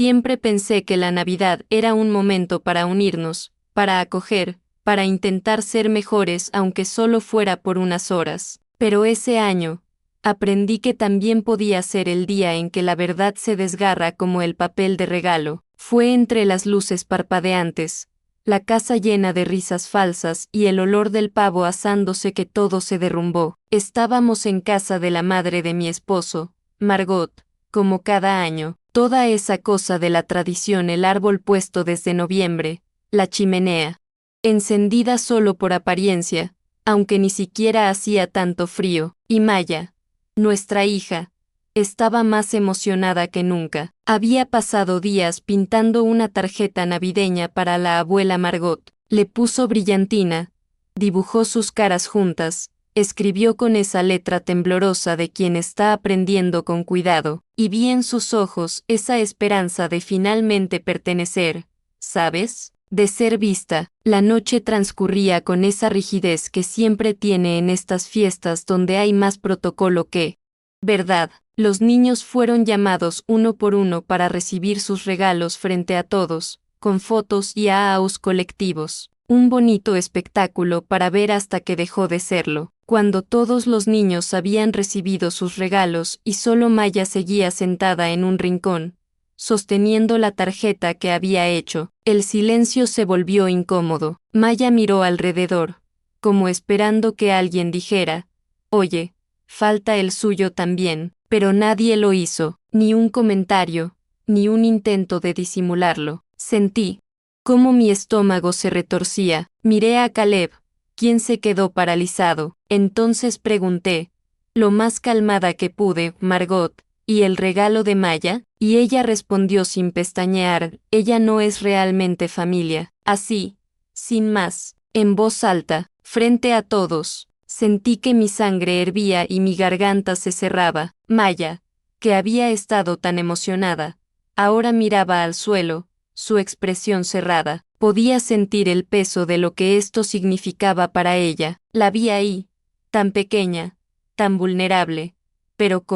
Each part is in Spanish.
Siempre pensé que la Navidad era un momento para unirnos, para acoger, para intentar ser mejores aunque solo fuera por unas horas. Pero ese año, aprendí que también podía ser el día en que la verdad se desgarra como el papel de regalo. Fue entre las luces parpadeantes, la casa llena de risas falsas y el olor del pavo asándose que todo se derrumbó. Estábamos en casa de la madre de mi esposo, Margot, como cada año. Toda esa cosa de la tradición, el árbol puesto desde noviembre, la chimenea, encendida solo por apariencia, aunque ni siquiera hacía tanto frío, y Maya, nuestra hija, estaba más emocionada que nunca. Había pasado días pintando una tarjeta navideña para la abuela Margot, le puso brillantina, dibujó sus caras juntas, escribió con esa letra temblorosa de quien está aprendiendo con cuidado, y vi en sus ojos esa esperanza de finalmente pertenecer, ¿sabes? De ser vista. La noche transcurría con esa rigidez que siempre tiene en estas fiestas donde hay más protocolo que verdad. Los niños fueron llamados uno por uno para recibir sus regalos frente a todos, con fotos y AAUs colectivos. Un bonito espectáculo para ver hasta que dejó de serlo. Cuando todos los niños habían recibido sus regalos y solo Maya seguía sentada en un rincón, sosteniendo la tarjeta que había hecho, el silencio se volvió incómodo. Maya miró alrededor, como esperando que alguien dijera, «Oye, falta el suyo también», pero nadie lo hizo, ni un comentario, ni un intento de disimularlo. Sentí cómo mi estómago se retorcía. Miré a Caleb, quien se quedó paralizado. Entonces pregunté, lo más calmada que pude, «Margot, ¿y el regalo de Maya?». Y ella respondió sin pestañear, «Ella no es realmente familia». Así, sin más, en voz alta, frente a todos, sentí que mi sangre hervía y mi garganta se cerraba. Maya, que había estado tan emocionada, ahora miraba al suelo, su expresión cerrada. Podía sentir el peso de lo que esto significaba para ella. La vi ahí, tan pequeña, tan vulnerable, pero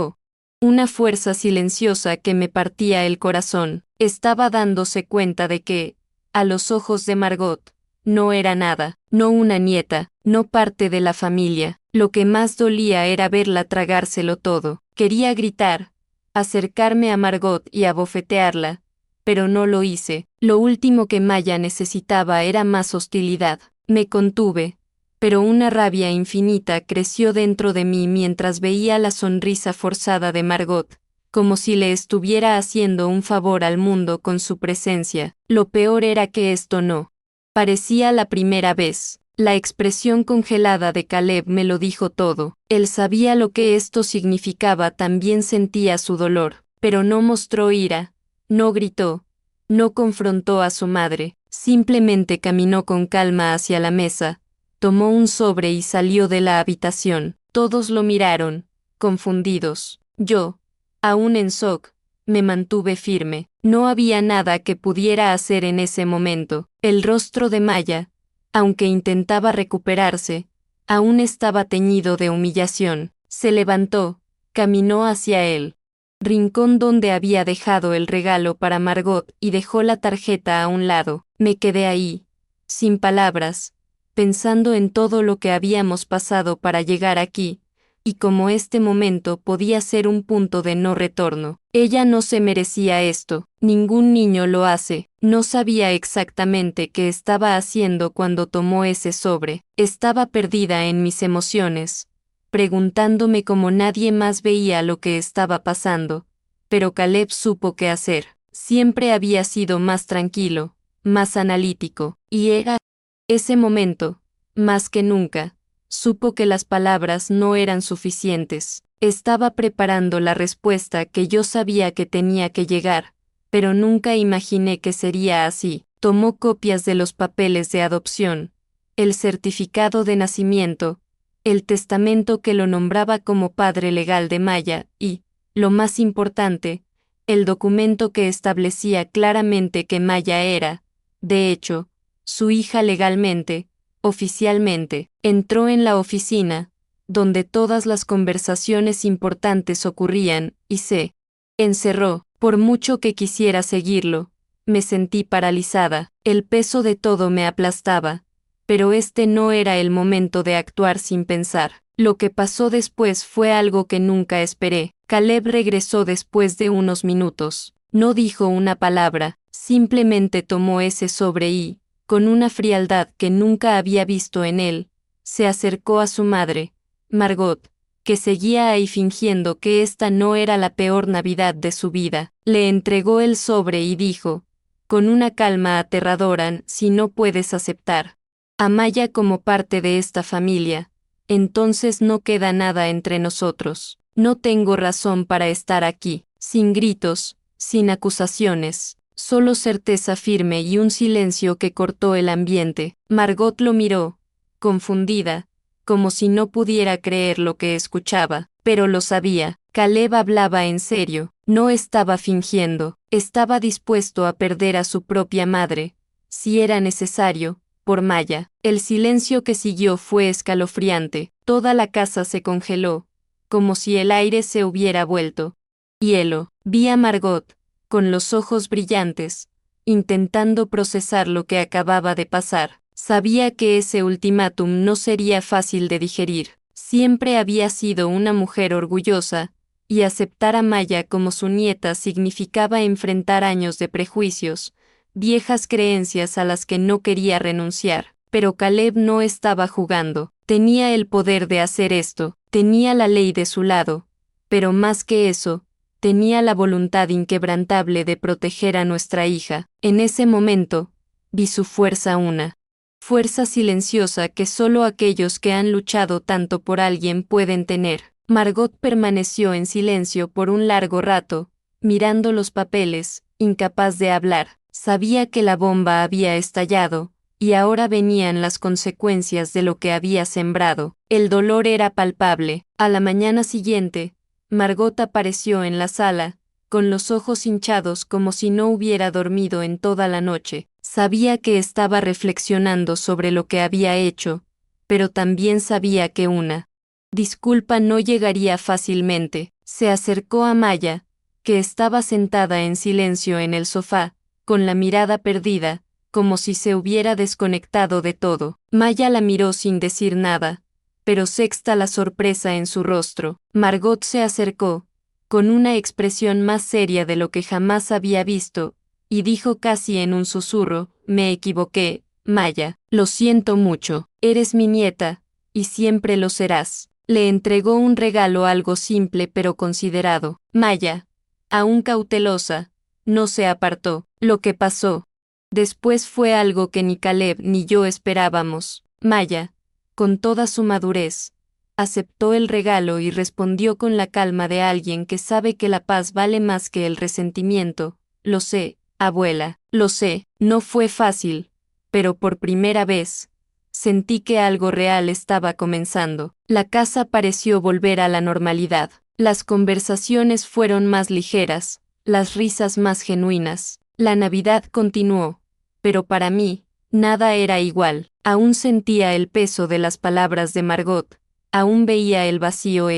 una fuerza silenciosa que me partía el corazón. Estaba dándose cuenta de que, a los ojos de Margot, no era nada, no una nieta, no parte de la familia. Lo que más dolía era verla tragárselo todo. Quería gritar, acercarme a Margot y abofetearla, pero no lo hice. Lo último que Maya necesitaba era más hostilidad. Me contuve, pero una rabia infinita creció dentro de mí mientras veía la sonrisa forzada de Margot, como si le estuviera haciendo un favor al mundo con su presencia. Lo peor era que esto no parecía la primera vez. La expresión congelada de Caleb me lo dijo todo. Él sabía lo que esto significaba, también sentía su dolor, pero no mostró ira, no gritó, no confrontó a su madre, simplemente caminó con calma hacia la mesa, tomó un sobre y salió de la habitación. Todos lo miraron, confundidos. Yo, aún en shock, me mantuve firme. No había nada que pudiera hacer en ese momento. El rostro de Maya, aunque intentaba recuperarse, aún estaba teñido de humillación. Se levantó, caminó hacia el rincón donde había dejado el regalo para Margot y dejó la tarjeta a un lado. Me quedé ahí, sin palabras, pensando en todo lo que habíamos pasado para llegar aquí, y cómo este momento podía ser un punto de no retorno. Ella no se merecía esto, ningún niño lo hace. No sabía exactamente qué estaba haciendo cuando tomó ese sobre. Estaba perdida en mis emociones, preguntándome cómo nadie más veía lo que estaba pasando. Pero Caleb supo qué hacer. Siempre había sido más tranquilo, más analítico, y era ese momento, más que nunca, supo que las palabras no eran suficientes. Estaba preparando la respuesta que yo sabía que tenía que llegar, pero nunca imaginé que sería así. Tomó copias de los papeles de adopción, el certificado de nacimiento, el testamento que lo nombraba como padre legal de Maya y, lo más importante, el documento que establecía claramente que Maya era, de hecho, su hija legalmente. Oficialmente, entró en la oficina, donde todas las conversaciones importantes ocurrían, y se encerró. Por mucho que quisiera seguirlo, me sentí paralizada, el peso de todo me aplastaba, pero este no era el momento de actuar sin pensar. Lo que pasó después fue algo que nunca esperé. Caleb regresó después de unos minutos. No dijo una palabra, simplemente tomó ese sobre y, con una frialdad que nunca había visto en él, se acercó a su madre, Margot, que seguía ahí fingiendo que esta no era la peor Navidad de su vida. Le entregó el sobre y dijo, con una calma aterradora: si no puedes aceptar a Maya como parte de esta familia, entonces no queda nada entre nosotros. No tengo razón para estar aquí. Sin gritos, sin acusaciones, solo certeza firme y un silencio que cortó el ambiente. Margot lo miró, confundida, como si no pudiera creer lo que escuchaba, pero lo sabía. Caleb hablaba en serio, no estaba fingiendo, estaba dispuesto a perder a su propia madre, si era necesario, por Maya. El silencio que siguió fue escalofriante, toda la casa se congeló, como si el aire se hubiera vuelto hielo. Vi a Margot, con los ojos brillantes, intentando procesar lo que acababa de pasar. Sabía que ese ultimátum no sería fácil de digerir. Siempre había sido una mujer orgullosa, y aceptar a Maya como su nieta significaba enfrentar años de prejuicios, viejas creencias a las que no quería renunciar. Pero Caleb no estaba jugando. Tenía el poder de hacer esto, tenía la ley de su lado, pero más que eso, tenía la voluntad inquebrantable de proteger a nuestra hija. En ese momento, vi su fuerza, una fuerza silenciosa que solo aquellos que han luchado tanto por alguien pueden tener. Margot permaneció en silencio por un largo rato, mirando los papeles, incapaz de hablar. Sabía que la bomba había estallado, y ahora venían las consecuencias de lo que había sembrado. El dolor era palpable. A la mañana siguiente, Margot apareció en la sala, con los ojos hinchados como si no hubiera dormido en toda la noche. Sabía que estaba reflexionando sobre lo que había hecho, pero también sabía que una disculpa no llegaría fácilmente. Se acercó a Maya, que estaba sentada en silencio en el sofá, con la mirada perdida, como si se hubiera desconectado de todo. Maya la miró sin decir nada, pero sexta la sorpresa en su rostro. Margot se acercó, con una expresión más seria de lo que jamás había visto, y dijo casi en un susurro: me equivoqué, Maya, lo siento mucho, eres mi nieta, y siempre lo serás. Le entregó un regalo algo simple pero considerado. Maya, aún cautelosa, no se apartó. Lo que pasó después fue algo que ni Caleb ni yo esperábamos. Maya, con toda su madurez, aceptó el regalo y respondió con la calma de alguien que sabe que la paz vale más que el resentimiento. Lo sé, abuela, lo sé, no fue fácil, pero por primera vez, sentí que algo real estaba comenzando. La casa pareció volver a la normalidad. Las conversaciones fueron más ligeras, las risas más genuinas. La Navidad continuó, pero para mí, nada era igual. Aún sentía el peso de las palabras de Margot, aún veía el vacío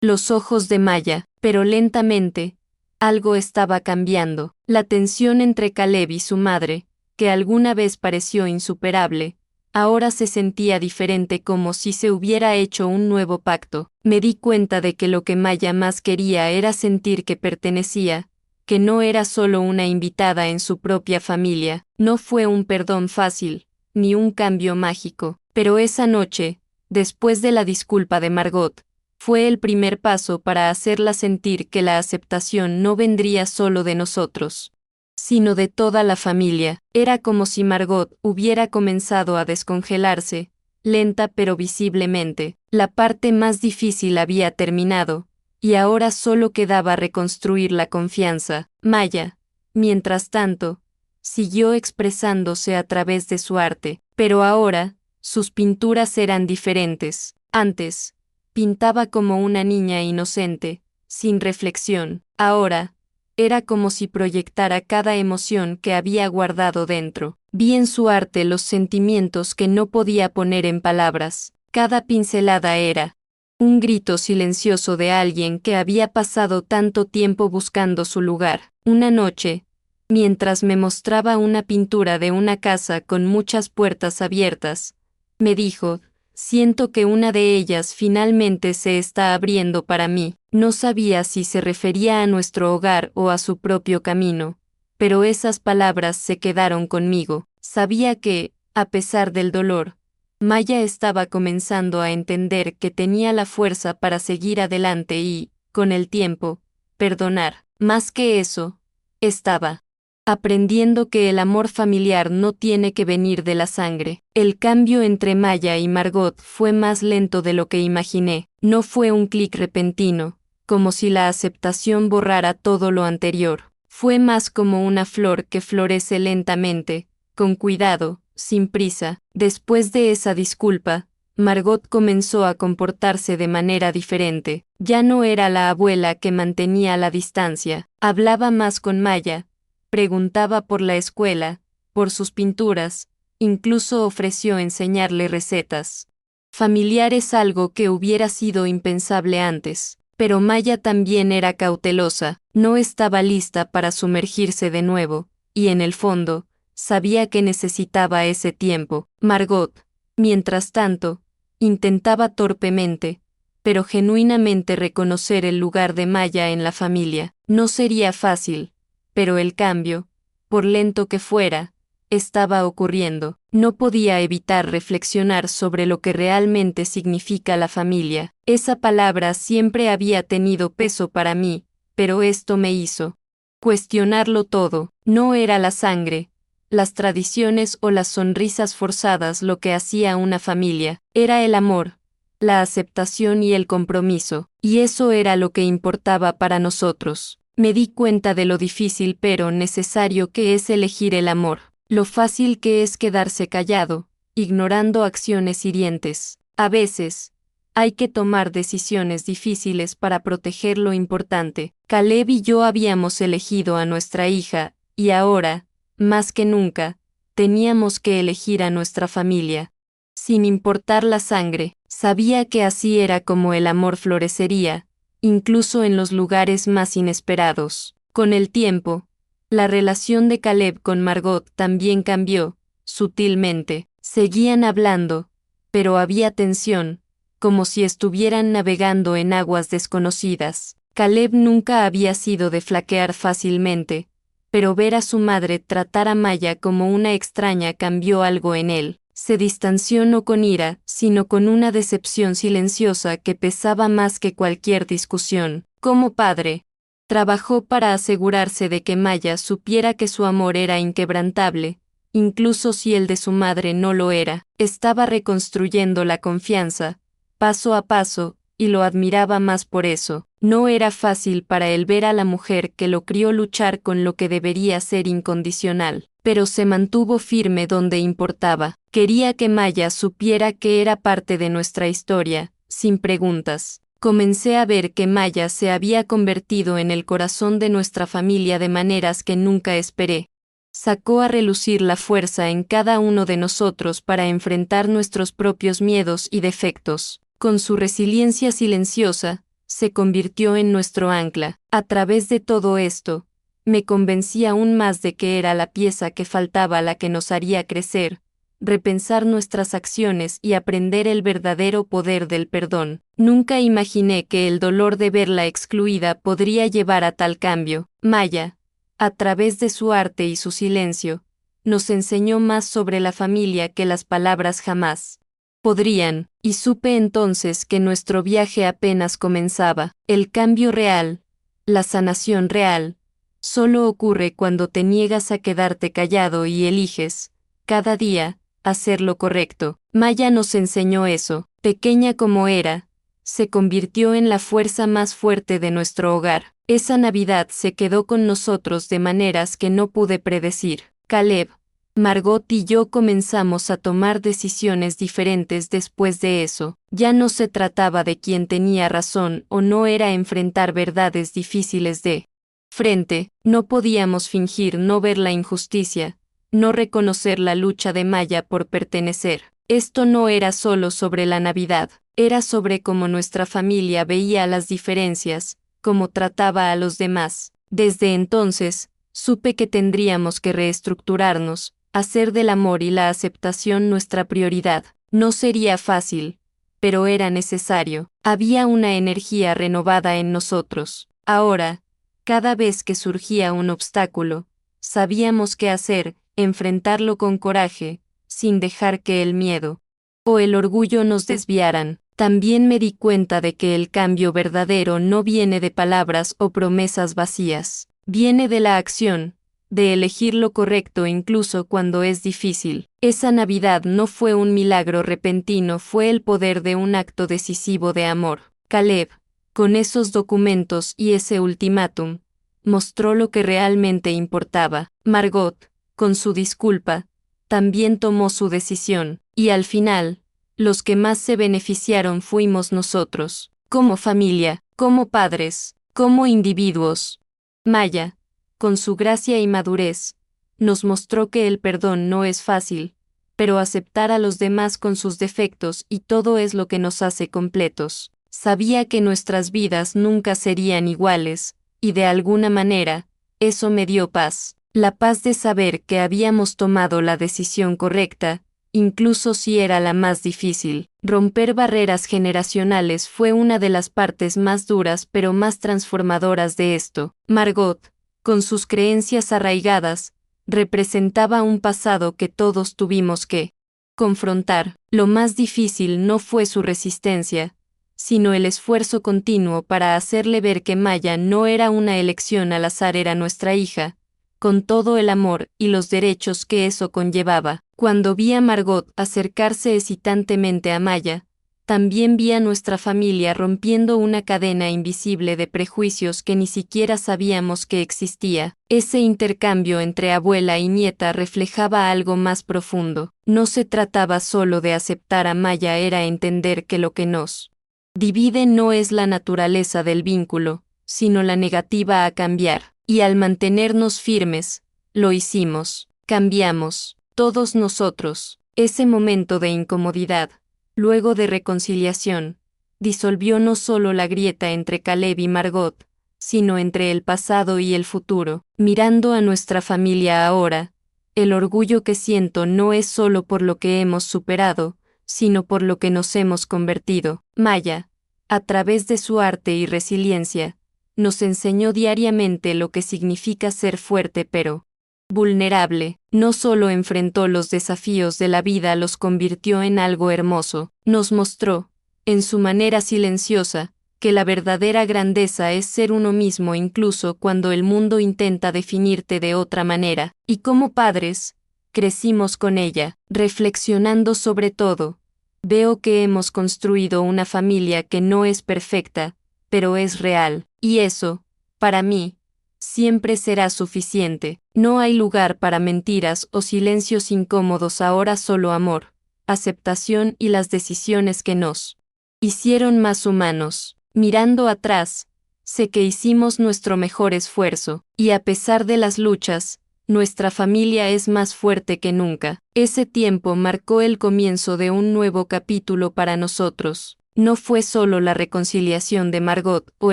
los ojos de Maya, pero lentamente, algo estaba cambiando. La tensión entre Caleb y su madre, que alguna vez pareció insuperable, ahora se sentía diferente, como si se hubiera hecho un nuevo pacto. Me di cuenta de que lo que Maya más quería era sentir que pertenecía, que no era solo una invitada en su propia familia. No fue un perdón fácil, ni un cambio mágico, pero esa noche, después de la disculpa de Margot, fue el primer paso para hacerla sentir que la aceptación no vendría solo de nosotros, sino de toda la familia. Era como si Margot hubiera comenzado a descongelarse, lenta pero visiblemente. La parte más difícil había terminado, y ahora solo quedaba reconstruir la confianza. Maya, mientras tanto, siguió expresándose a través de su arte, pero ahora, sus pinturas eran diferentes. Antes, pintaba como una niña inocente, sin reflexión. Ahora, era como si proyectara cada emoción que había guardado dentro. Vi en su arte los sentimientos que no podía poner en palabras. Cada pincelada era un grito silencioso de alguien que había pasado tanto tiempo buscando su lugar. Una noche, mientras me mostraba una pintura de una casa con muchas puertas abiertas, me dijo: siento que una de ellas finalmente se está abriendo para mí. No sabía si se refería a nuestro hogar o a su propio camino, pero esas palabras se quedaron conmigo. Sabía que, a pesar del dolor, Maya estaba comenzando a entender que tenía la fuerza para seguir adelante y, con el tiempo, perdonar. Más que eso, estaba aprendiendo que el amor familiar no tiene que venir de la sangre. El cambio entre Maya y Margot fue más lento de lo que imaginé. No fue un clic repentino, como si la aceptación borrara todo lo anterior. Fue más como una flor que florece lentamente, con cuidado, sin prisa. Después de esa disculpa, Margot comenzó a comportarse de manera diferente. Ya no era la abuela que mantenía la distancia. Hablaba más con Maya, preguntaba por la escuela, por sus pinturas, incluso ofreció enseñarle recetas familiares, algo que hubiera sido impensable antes. Pero Maya también era cautelosa, no estaba lista para sumergirse de nuevo, y en el fondo, sabía que necesitaba ese tiempo. Margot, mientras tanto, intentaba torpemente, pero genuinamente reconocer el lugar de Maya en la familia. No sería fácil, pero el cambio, por lento que fuera, estaba ocurriendo. No podía evitar reflexionar sobre lo que realmente significa la familia. Esa palabra siempre había tenido peso para mí, pero esto me hizo cuestionarlo todo. No era la sangre, las tradiciones o las sonrisas forzadas lo que hacía una familia, era el amor, la aceptación y el compromiso, y eso era lo que importaba para nosotros. Me di cuenta de lo difícil pero necesario que es elegir el amor, lo fácil que es quedarse callado, ignorando acciones hirientes. A veces, hay que tomar decisiones difíciles para proteger lo importante. Caleb y yo habíamos elegido a nuestra hija, y ahora, más que nunca, teníamos que elegir a nuestra familia. Sin importar la sangre, sabía que así era como el amor florecería, incluso en los lugares más inesperados. Con el tiempo, la relación de Caleb con Margot también cambió, sutilmente. Seguían hablando, pero había tensión, como si estuvieran navegando en aguas desconocidas. Caleb nunca había sido de flaquear fácilmente, pero ver a su madre tratar a Maya como una extraña cambió algo en él. Se distanció no con ira, sino con una decepción silenciosa que pesaba más que cualquier discusión. Como padre, trabajó para asegurarse de que Maya supiera que su amor era inquebrantable, incluso si el de su madre no lo era. Estaba reconstruyendo la confianza, paso a paso, y lo admiraba más por eso. No era fácil para él ver a la mujer que lo crió luchar con lo que debería ser incondicional, pero se mantuvo firme donde importaba. Quería que Maya supiera que era parte de nuestra historia, sin preguntas. Comencé a ver que Maya se había convertido en el corazón de nuestra familia de maneras que nunca esperé. Sacó a relucir la fuerza en cada uno de nosotros para enfrentar nuestros propios miedos y defectos. Con su resiliencia silenciosa, se convirtió en nuestro ancla. A través de todo esto, me convencí aún más de que era la pieza que faltaba la que nos haría crecer, repensar nuestras acciones y aprender el verdadero poder del perdón. Nunca imaginé que el dolor de verla excluida podría llevar a tal cambio. Maya, a través de su arte y su silencio, nos enseñó más sobre la familia que las palabras jamás podrían, y supe entonces que nuestro viaje apenas comenzaba. El cambio real, la sanación real, solo ocurre cuando te niegas a quedarte callado y eliges, cada día, hacer lo correcto. Maya nos enseñó eso. Pequeña como era, se convirtió en la fuerza más fuerte de nuestro hogar. Esa Navidad se quedó con nosotros de maneras que no pude predecir. Caleb, Margot y yo comenzamos a tomar decisiones diferentes después de eso. Ya no se trataba de quién tenía razón o no, era enfrentar verdades difíciles de frente. No podíamos fingir no ver la injusticia, no reconocer la lucha de Maya por pertenecer. Esto no era solo sobre la Navidad, Era sobre cómo nuestra familia veía las diferencias, cómo trataba a los demás. Desde entonces, supe que tendríamos que reestructurarnos, hacer del amor y la aceptación nuestra prioridad. No sería fácil, pero era necesario. Había una energía renovada en nosotros. Ahora, cada vez que surgía un obstáculo, sabíamos qué hacer, enfrentarlo con coraje, sin dejar que el miedo o el orgullo nos desviaran. También me di cuenta de que el cambio verdadero no viene de palabras o promesas vacías. Viene de la acción, de elegir lo correcto incluso cuando es difícil. Esa Navidad no fue un milagro repentino, fue el poder de un acto decisivo de amor. Caleb, con esos documentos y ese ultimátum, mostró lo que realmente importaba. Margot, con su disculpa, también tomó su decisión, y al final, los que más se beneficiaron fuimos nosotros, como familia, como padres, como individuos. Maya, con su gracia y madurez, nos mostró que el perdón no es fácil, pero aceptar a los demás con sus defectos y todo es lo que nos hace completos. Sabía que nuestras vidas nunca serían iguales, y de alguna manera, eso me dio paz. La paz de saber que habíamos tomado la decisión correcta, incluso si era la más difícil. Romper barreras generacionales fue una de las partes más duras pero más transformadoras de esto. Margot, con sus creencias arraigadas, representaba un pasado que todos tuvimos que confrontar. Lo más difícil no fue su resistencia, sino el esfuerzo continuo para hacerle ver que Maya no era una elección al azar, era nuestra hija, con todo el amor y los derechos que eso conllevaba. Cuando vi a Margot acercarse hesitantemente a Maya, también vi a nuestra familia rompiendo una cadena invisible de prejuicios que ni siquiera sabíamos que existía. Ese intercambio entre abuela y nieta reflejaba algo más profundo. No se trataba solo de aceptar a Maya, era entender que lo que nos divide no es la naturaleza del vínculo, sino la negativa a cambiar. Y al mantenernos firmes, lo hicimos, cambiamos, todos nosotros. Ese momento de incomodidad, luego de reconciliación, disolvió no solo la grieta entre Caleb y Margot, sino entre el pasado y el futuro. Mirando a nuestra familia ahora, el orgullo que siento no es solo por lo que hemos superado, sino por lo que nos hemos convertido. Maya, a través de su arte y resiliencia, nos enseñó diariamente lo que significa ser fuerte pero vulnerable. No solo enfrentó los desafíos de la vida, los convirtió en algo hermoso. Nos mostró, en su manera silenciosa, que la verdadera grandeza es ser uno mismo incluso cuando el mundo intenta definirte de otra manera. Y como padres, crecimos con ella. Reflexionando sobre todo, veo que hemos construido una familia que no es perfecta, pero es real. Y eso, para mí, siempre será suficiente. No hay lugar para mentiras o silencios incómodos, ahora solo amor, aceptación y las decisiones que nos hicieron más humanos. Mirando atrás, sé que hicimos nuestro mejor esfuerzo, y a pesar de las luchas, nuestra familia es más fuerte que nunca. Ese tiempo marcó el comienzo de un nuevo capítulo para nosotros. No fue solo la reconciliación de Margot o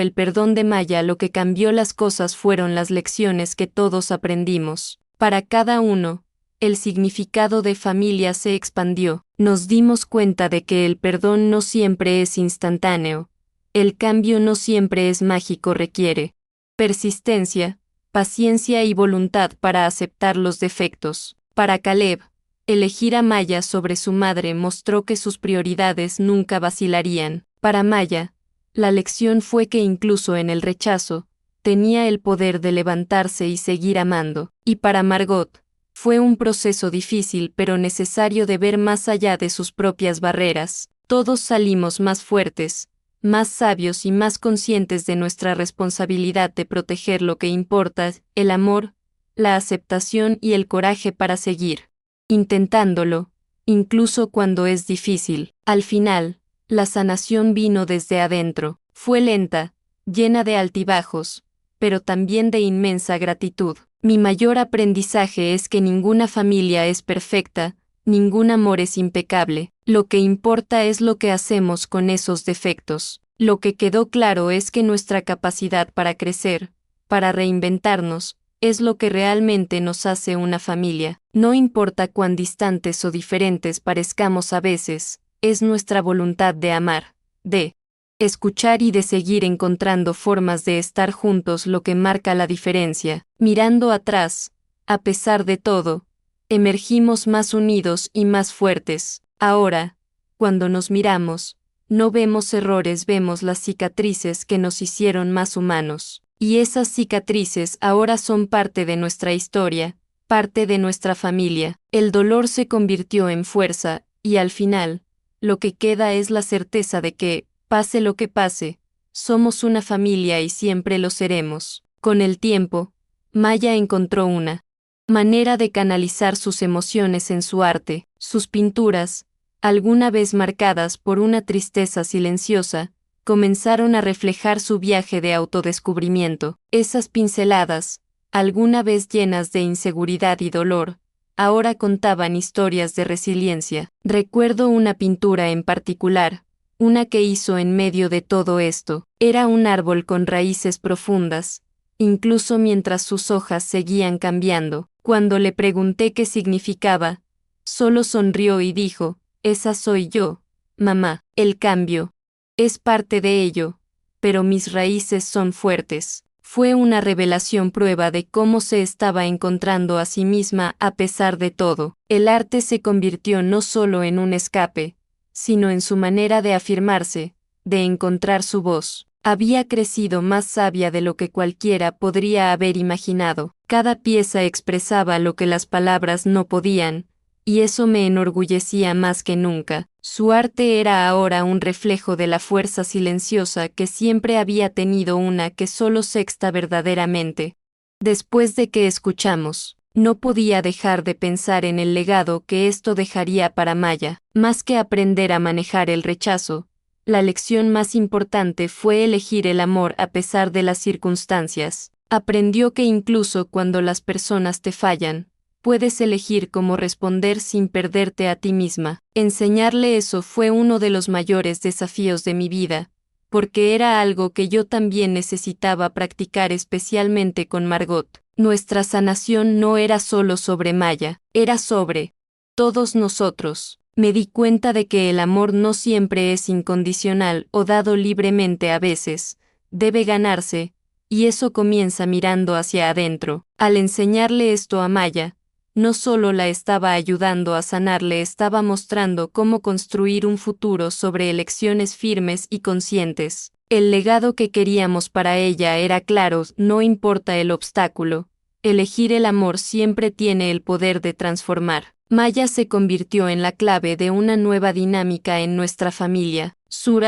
el perdón de Maya lo que cambió las cosas, fueron las lecciones que todos aprendimos. Para cada uno, el significado de familia se expandió. Nos dimos cuenta de que el perdón no siempre es instantáneo. El cambio no siempre es mágico, requiere persistencia, paciencia y voluntad para aceptar los defectos. Para Caleb, elegir a Maya sobre su madre mostró que sus prioridades nunca vacilarían. Para Maya, la lección fue que incluso en el rechazo, tenía el poder de levantarse y seguir amando. Y para Margot, fue un proceso difícil pero necesario de ver más allá de sus propias barreras. Todos salimos más fuertes, más sabios y más conscientes de nuestra responsabilidad de proteger lo que importa, el amor, la aceptación y el coraje para seguir intentándolo, incluso cuando es difícil. Al final, la sanación vino desde adentro. Fue lenta, llena de altibajos, pero también de inmensa gratitud. Mi mayor aprendizaje es que ninguna familia es perfecta, ningún amor es impecable. Lo que importa es lo que hacemos con esos defectos. Lo que quedó claro es que nuestra capacidad para crecer, para reinventarnos, es lo que realmente nos hace una familia. No importa cuán distantes o diferentes parezcamos a veces, es nuestra voluntad de amar, de escuchar y de seguir encontrando formas de estar juntos lo que marca la diferencia. Mirando atrás, a pesar de todo, emergimos más unidos y más fuertes. Ahora, cuando nos miramos, no vemos errores, vemos las cicatrices que nos hicieron más humanos. Y esas cicatrices ahora son parte de nuestra historia, parte de nuestra familia. El dolor se convirtió en fuerza, y al final, lo que queda es la certeza de que, pase lo que pase, somos una familia y siempre lo seremos. Con el tiempo, Maya encontró una manera de canalizar sus emociones en su arte. Sus pinturas, alguna vez marcadas por una tristeza silenciosa, comenzaron a reflejar su viaje de autodescubrimiento. Esas pinceladas, alguna vez llenas de inseguridad y dolor, ahora contaban historias de resiliencia. Recuerdo una pintura en particular, una que hizo en medio de todo esto. Era un árbol con raíces profundas, incluso mientras sus hojas seguían cambiando. Cuando le pregunté qué significaba, solo sonrió y dijo: «Esa soy yo, mamá. El cambio es parte de ello, pero mis raíces son fuertes». Fue una revelación, prueba de cómo se estaba encontrando a sí misma a pesar de todo. El arte se convirtió no solo en un escape, sino en su manera de afirmarse, de encontrar su voz. Había crecido más sabia de lo que cualquiera podría haber imaginado. Cada pieza expresaba lo que las palabras no podían, y eso me enorgullecía más que nunca. Su arte era ahora un reflejo de la fuerza silenciosa que siempre había tenido, una que solo sexta verdaderamente. Después de que escuchamos, no podía dejar de pensar en el legado que esto dejaría para Maya. Más que aprender a manejar el rechazo, la lección más importante fue elegir el amor a pesar de las circunstancias. Aprendió que incluso cuando las personas te fallan, puedes elegir cómo responder sin perderte a ti misma. Enseñarle eso fue uno de los mayores desafíos de mi vida, porque era algo que yo también necesitaba practicar, especialmente con Margot. Nuestra sanación no era solo sobre Maya, era sobre todos nosotros. Me di cuenta de que el amor no siempre es incondicional o dado libremente, a veces debe ganarse, y eso comienza mirando hacia adentro. Al enseñarle esto a Maya, no solo la estaba ayudando a sanar, le estaba mostrando cómo construir un futuro sobre elecciones firmes y conscientes. El legado que queríamos para ella era claro: no importa el obstáculo, elegir el amor siempre tiene el poder de transformar. Maya se convirtió en la clave de una nueva dinámica en nuestra familia. Su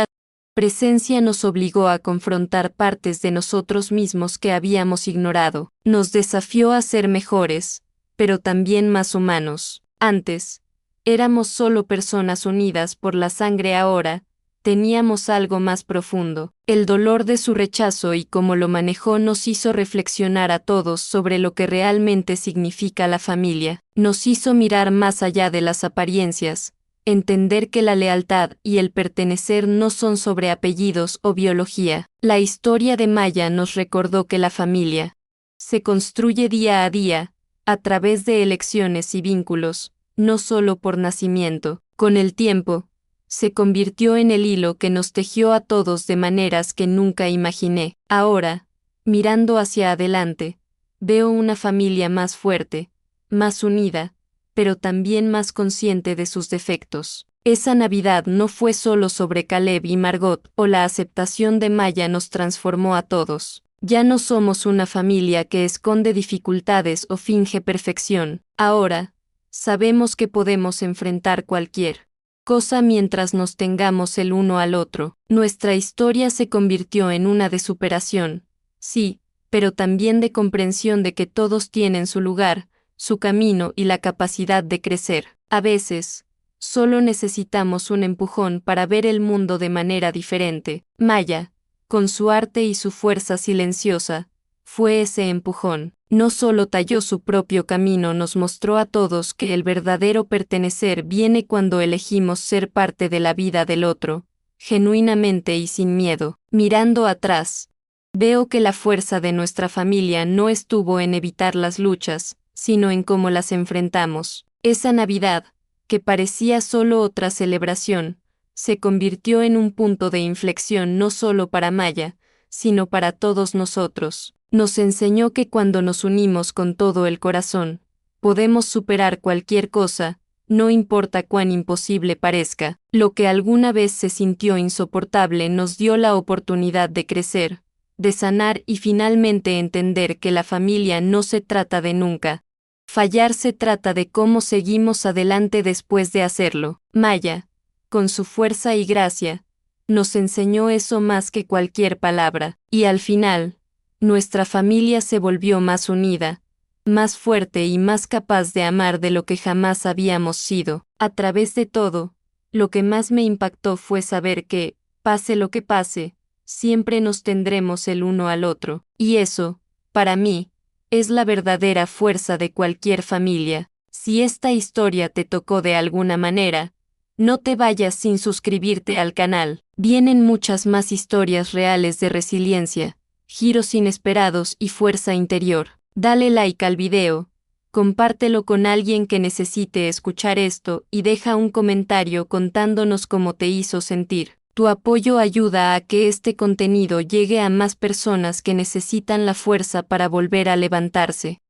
presencia nos obligó a confrontar partes de nosotros mismos que habíamos ignorado. Nos desafió a ser mejores, pero también más humanos. Antes, éramos solo personas unidas por la sangre. Ahora, teníamos algo más profundo. El dolor de su rechazo y cómo lo manejó nos hizo reflexionar a todos sobre lo que realmente significa la familia. Nos hizo mirar más allá de las apariencias, entender que la lealtad y el pertenecer no son sobre apellidos o biología. La historia de Maya nos recordó que la familia se construye día a día, a través de elecciones y vínculos, no solo por nacimiento. Con el tiempo, se convirtió en el hilo que nos tejió a todos de maneras que nunca imaginé. Ahora, mirando hacia adelante, veo una familia más fuerte, más unida, pero también más consciente de sus defectos. Esa Navidad no fue solo sobre Caleb y Margot, o la aceptación de Maya nos transformó a todos. Ya no somos una familia que esconde dificultades o finge perfección. Ahora, sabemos que podemos enfrentar cualquier cosa mientras nos tengamos el uno al otro. Nuestra historia se convirtió en una de superación, sí, pero también de comprensión de que todos tienen su lugar, su camino y la capacidad de crecer. A veces, solo necesitamos un empujón para ver el mundo de manera diferente. Maya, con su arte y su fuerza silenciosa, fue ese empujón. no solo talló su propio camino, nos mostró a todos que el verdadero pertenecer viene cuando elegimos ser parte de la vida del otro, genuinamente y sin miedo. Mirando atrás, veo que la fuerza de nuestra familia no estuvo en evitar las luchas, sino en cómo las enfrentamos. Esa Navidad, que parecía solo otra celebración, se convirtió en un punto de inflexión no solo para Maya, sino para todos nosotros. Nos enseñó que cuando nos unimos con todo el corazón, podemos superar cualquier cosa, no importa cuán imposible parezca. Lo que alguna vez se sintió insoportable nos dio la oportunidad de crecer, de sanar y finalmente entender que la familia no se trata de nunca fallar, se trata de cómo seguimos adelante después de hacerlo. Maya, con su fuerza y gracia, nos enseñó eso más que cualquier palabra, y al final, nuestra familia se volvió más unida, más fuerte y más capaz de amar de lo que jamás habíamos sido. A través de todo, lo que más me impactó fue saber que, pase lo que pase, siempre nos tendremos el uno al otro, y eso, para mí, es la verdadera fuerza de cualquier familia. Si esta historia te tocó de alguna manera, no te vayas sin suscribirte al canal. Vienen muchas más historias reales de resiliencia, giros inesperados y fuerza interior. Dale like al video, compártelo con alguien que necesite escuchar esto y deja un comentario contándonos cómo te hizo sentir. Tu apoyo ayuda a que este contenido llegue a más personas que necesitan la fuerza para volver a levantarse.